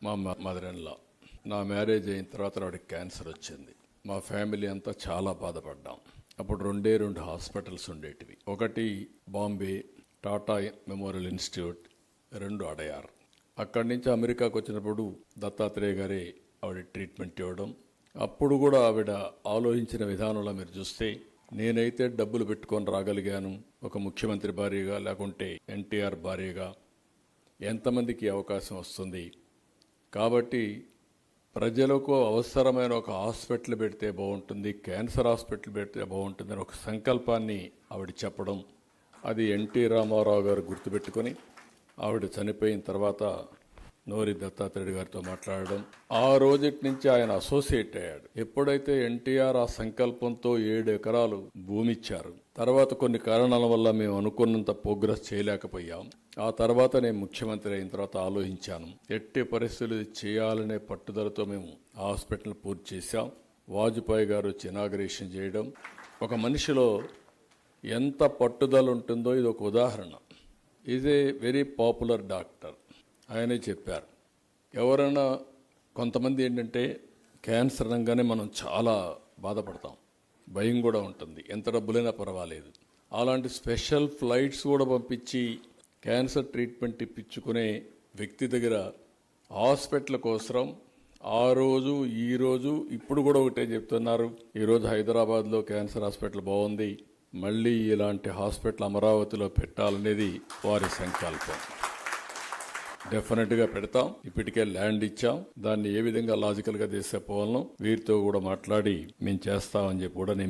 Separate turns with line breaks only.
మా mother in law. నా marriage అయిన తర్వాత ఆవిడకి క్యాన్సర్ వచ్చింది. మా ఫ్యామిలీ అంతా చాలా బాధపడ్డాం. అప్పుడు రెండు హాస్పిటల్స్ ఉండేటివి. ఒకటి బాంబే టాటా మెమోరియల్ ఇన్స్టిట్యూట్, 2 అడయార్. అక్కడి నుంచి అమెరికాకు వచ్చినప్పుడు దత్తాత్రేయ గారే ఆవిడ ట్రీట్మెంట్ ఇవ్వడం. అప్పుడు కూడా ఆవిడ ఆలోచించిన విధానంలో మీరు చూస్తే, నేనైతే డబ్బులు పెట్టుకొని రాగలిగాను ఒక ముఖ్యమంత్రి భార్యగా, లేకుంటే ఎన్టీఆర్ భార్యగా ఎంతమందికి అవకాశం వస్తుంది. కాబట్టి ప్రజలకు అవసరమైన ఒక హాస్పిటల్ పెడితే బాగుంటుంది, క్యాన్సర్ హాస్పిటల్ పెడితే బాగుంటుంది అని ఒక సంకల్పాన్ని ఆవిడ చెప్పడం, అది ఎన్టీ రామారావు గారు గుర్తుపెట్టుకొని ఆవిడ చనిపోయిన తర్వాత నోరి దత్తాత్రేయ గారితో మాట్లాడడం, ఆ రోజుటి నుంచి ఆయన అసోసియేట్ అయ్యాడు. ఎప్పుడైతే ఎన్టీఆర్ ఆ సంకల్పంతో 7 ఎకరాలు భూమి ఇచ్చారు, తర్వాత కొన్ని కారణాల వల్ల మేము అనుకున్నంత ప్రోగ్రెస్ చేయలేకపోయాం. ఆ తర్వాత నేను ముఖ్యమంత్రి అయిన తర్వాత ఆలోచించాను, ఎట్టి పరిస్థితులు చేయాలనే పట్టుదలతో మేము హాస్పిటల్ పూర్తి చేశాం. వాజ్పేయి గారు వచ్చి ఇనాగరేషన్ చేయడం, ఒక మనిషిలో ఎంత పట్టుదల ఉంటుందో ఇది ఒక ఉదాహరణ. Is a very popular doctor. ఆయనే చెప్పారు, ఎవరైనా కొంతమంది ఏంటంటే క్యాన్సర్ అనగానే మనం చాలా బాధపడతాం, భయం కూడా ఉంటుంది, ఎంత డబ్బులైనా పర్వాలేదు. అలాంటి స్పెషల్ ఫ్లైట్స్ కూడా పంపించి క్యాన్సర్ ట్రీట్మెంట్ ఇప్పించుకునే వ్యక్తి దగ్గర హాస్పిటల్ కోసం ఆ రోజు ఈ రోజు ఇప్పుడు కూడా ఒకటే చెప్తున్నారు, ఈరోజు హైదరాబాద్లో క్యాన్సర్ హాస్పిటల్ బాగుంది, మళ్ళీ ఇలాంటి హాస్పిటల్ అమరావతిలో పెట్టాలనేది వారి సంకల్పం. డెఫినెట్గా పెడతాం. ఇప్పటికే ల్యాండ్ ఇచ్చాం, దాన్ని ఏ విధంగా లాజికల్గా తీసుకుపోవాలనో వీరితో కూడా మాట్లాడి మేము చేస్తామని చెప్పి కూడా నేను